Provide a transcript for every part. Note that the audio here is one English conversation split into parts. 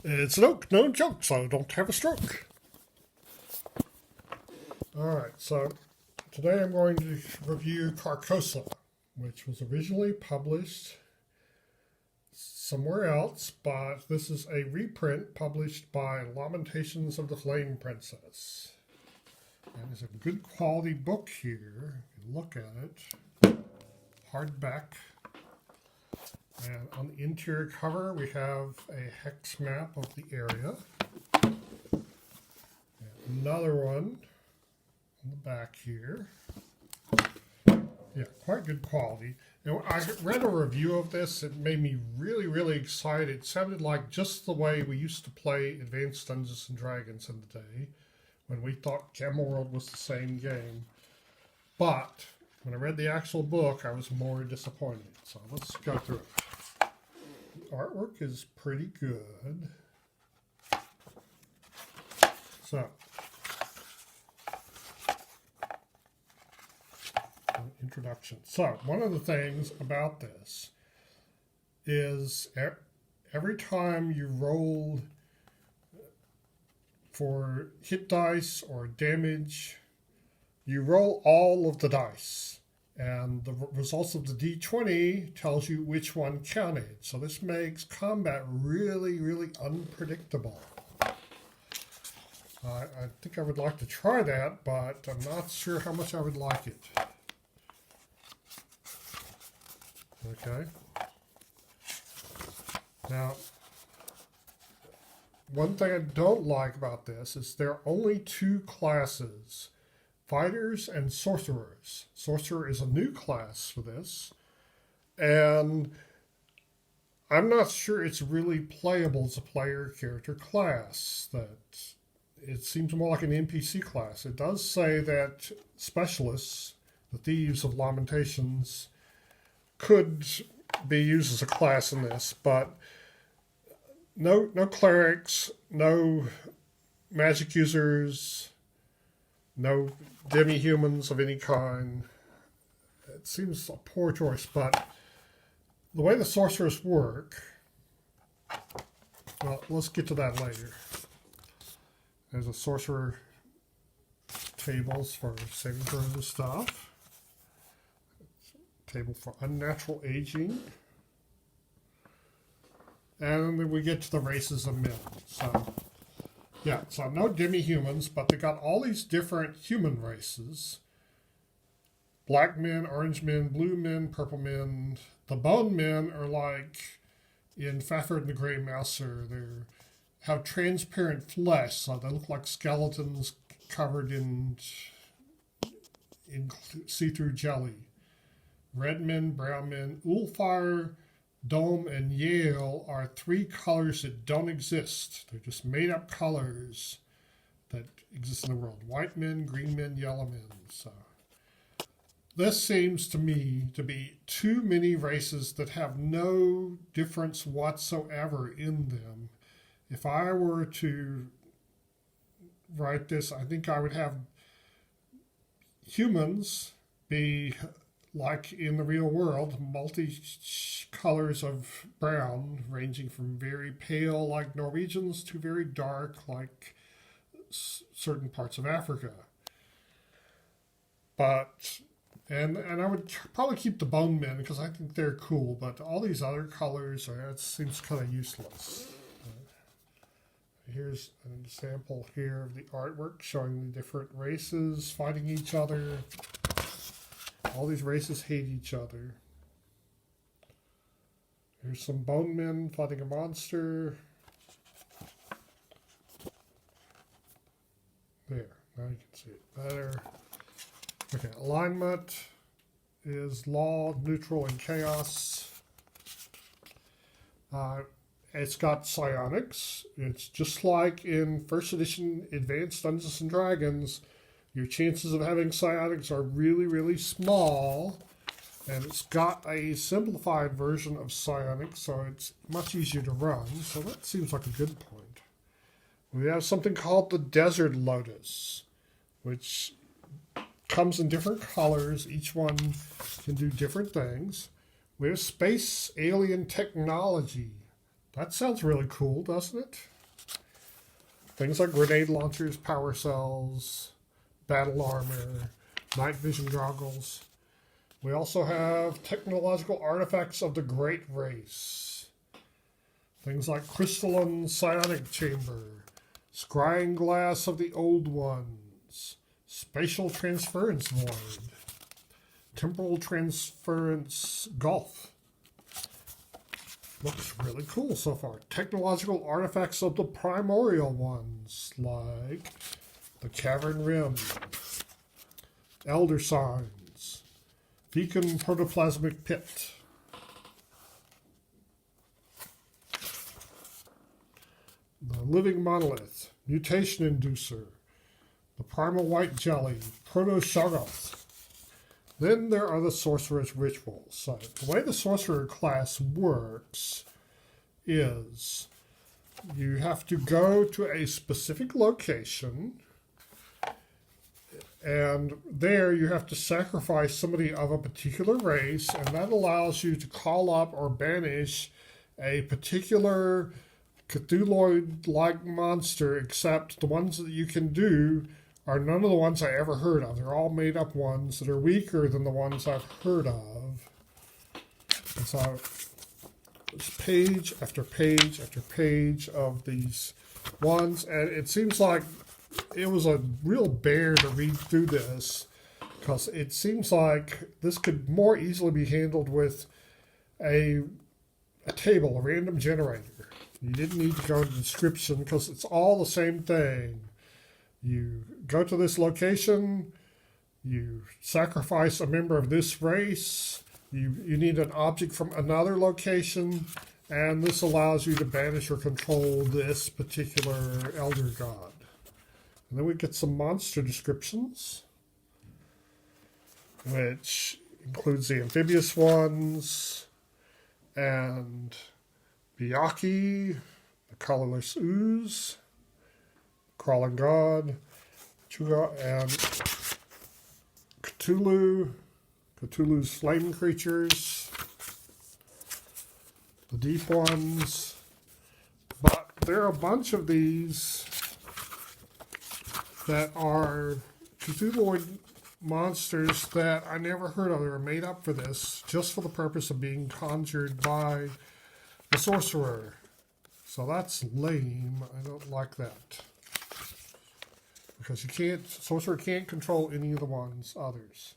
It's no joke, so don't have a stroke. Alright, so today I'm going to review Carcosa, which was originally published somewhere else, but this is a reprint published by Lamentations of the Flame Princess. And it's a good quality book here. You can look at it. Hardback. And on the interior cover, we have a hex map of the area. And another one on the back here. Yeah, quite good quality. And I read a review of this. It made me really, really excited. It sounded like just the way we used to play Advanced Dungeons and Dragons in the day, when we thought Gamma World was the same game. But when I read the actual book, I was more disappointed. So let's go through it. The artwork is pretty good. So, introduction. So, one of the things about this is every time you roll for hit dice or damage, you roll all of the dice. And the results of the D20 tells you which one counted. So this makes combat really, really unpredictable. I think I would like to try that, but I'm not sure how much I would like it. Okay. Now, one thing I don't like about this is there are only two classes. Fighters and sorcerers. Sorcerer is a new class for this, and I'm not sure it's really playable as a player character class. That it seems more like an NPC class. It does say that specialists, the thieves of Lamentations, could be used as a class in this, but no clerics, no magic users, no demi-humans of any kind. It seems a poor choice, but the way the sorcerers work, well, let's get to that later. There's a sorcerer tables for saving throws and stuff. Table for unnatural aging. And then we get to the races of men. So yeah, so no demi-humans, but they got all these different human races. Black men, orange men, blue men, purple men. The bone men are like in Fafhrd and the Grey Mouser. They have transparent flesh, so they look like skeletons covered in see-through jelly. Red men, brown men, Ulfar, Dome, and Yale are three colors that don't exist. They're just made-up colors that exist in the world. White men, green men, yellow men. So this seems to me to be too many races that have no difference whatsoever in them. If I were to write this, I think I would have humans be like in the real world, multi-colors of brown, ranging from very pale like Norwegians to very dark like certain parts of Africa. But, and I would probably keep the bone men because I think they're cool, but all these other colors, it seems kind of useless. Here's an example here of the artwork showing the different races fighting each other. All these races hate each other. Here's some bone men fighting a monster. There, now you can see it better. Okay, alignment is law, neutral, and chaos. It's got psionics. It's just like in first edition Advanced Dungeons and Dragons. Your chances of having psionics are really, really small. And it's got a simplified version of psionics, so it's much easier to run. So that seems like a good point. We have something called the Desert Lotus, which comes in different colors. Each one can do different things. We have space alien technology. That sounds really cool, doesn't it? things like grenade launchers, power cells, battle armor, night vision goggles. We also have technological artifacts of the Great Race. Things like crystalline psionic chamber, scrying glass of the Old Ones, spatial transference void, temporal transference gulf. Looks really cool so far. Technological artifacts of the primordial ones, like the Cavern Rim, Elder Signs, Beacon Protoplasmic Pit, the Living Monolith, Mutation Inducer, the Primal White Jelly, Proto-Shoggoth. Then there are the Sorcerer's Rituals. So the way the Sorcerer class works is you have to go to a specific location, and there you have to sacrifice somebody of a particular race, and that allows you to call up or banish a particular Cthulhu-like monster, except the ones that you can do are none of the ones I ever heard of. They're all made-up ones that are weaker than the ones I've heard of. And so there's page after page after page of these ones, and it seems like it was a real bear to read through this, because it seems like this could more easily be handled with a table, a random generator. You didn't need to go to the description because it's all the same thing. You go to this location, you sacrifice a member of this race, you need an object from another location, and this allows you to banish or control this particular elder god. And then we get some monster descriptions, which includes the amphibious ones, and Byakhee, the colorless ooze, crawling god, Chuga, and Cthulhu, Cthulhu's flame creatures, the deep ones. But there are a bunch of these that are Cthulhuoid monsters that I never heard of. They were made up for this, just for the purpose of being conjured by the sorcerer. So that's lame. I don't like that. Because sorcerer can't control any of the others.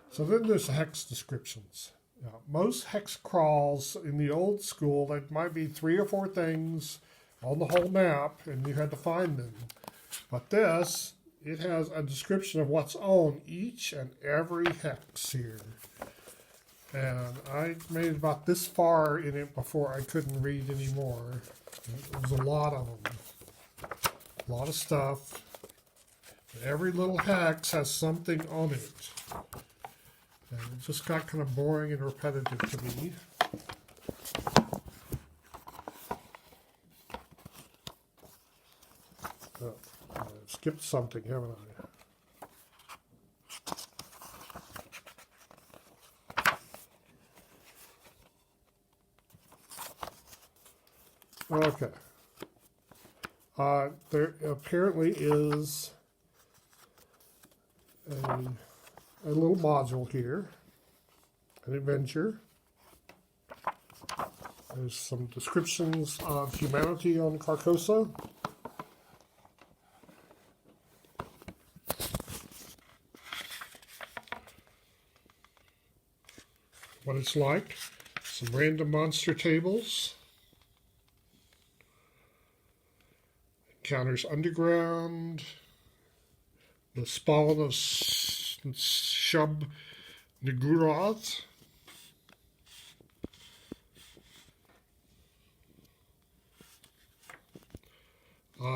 So then there's hex descriptions. Now, most hex crawls in the old school, there might be 3 or 4 things on the whole map, and you had to find them. But this, it has a description of what's on each and every hex here. And I made it about this far in it before I couldn't read anymore. It was a lot of them. A lot of stuff. Every little hex has something on it. And it just got kind of boring and repetitive to me. Oh, I skipped something, haven't I? Okay. There apparently is a little module here, an adventure. There's some descriptions of humanity on Carcosa. What it's like. Some random monster tables. Encounters underground. The spawn of Shub Niguroth.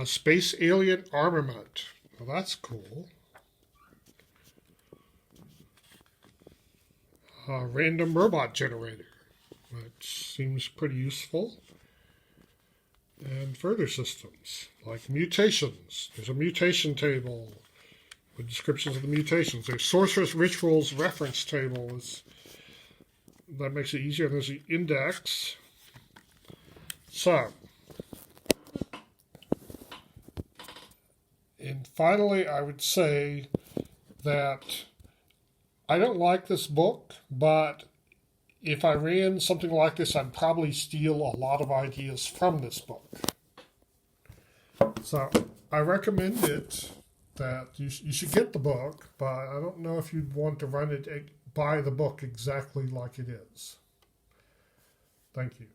Space alien armament. Well, that's cool. Random robot generator, which seems pretty useful. And further systems, like mutations. There's a mutation table with descriptions of the mutations. There's Sorcerer's Rituals reference table. That makes it easier. And there's the index. So, finally, I would say that I don't like this book, but if I ran something like this, I'd probably steal a lot of ideas from this book. So I recommend it, that you should get the book, but I don't know if you'd want to buy the book exactly like it is. Thank you.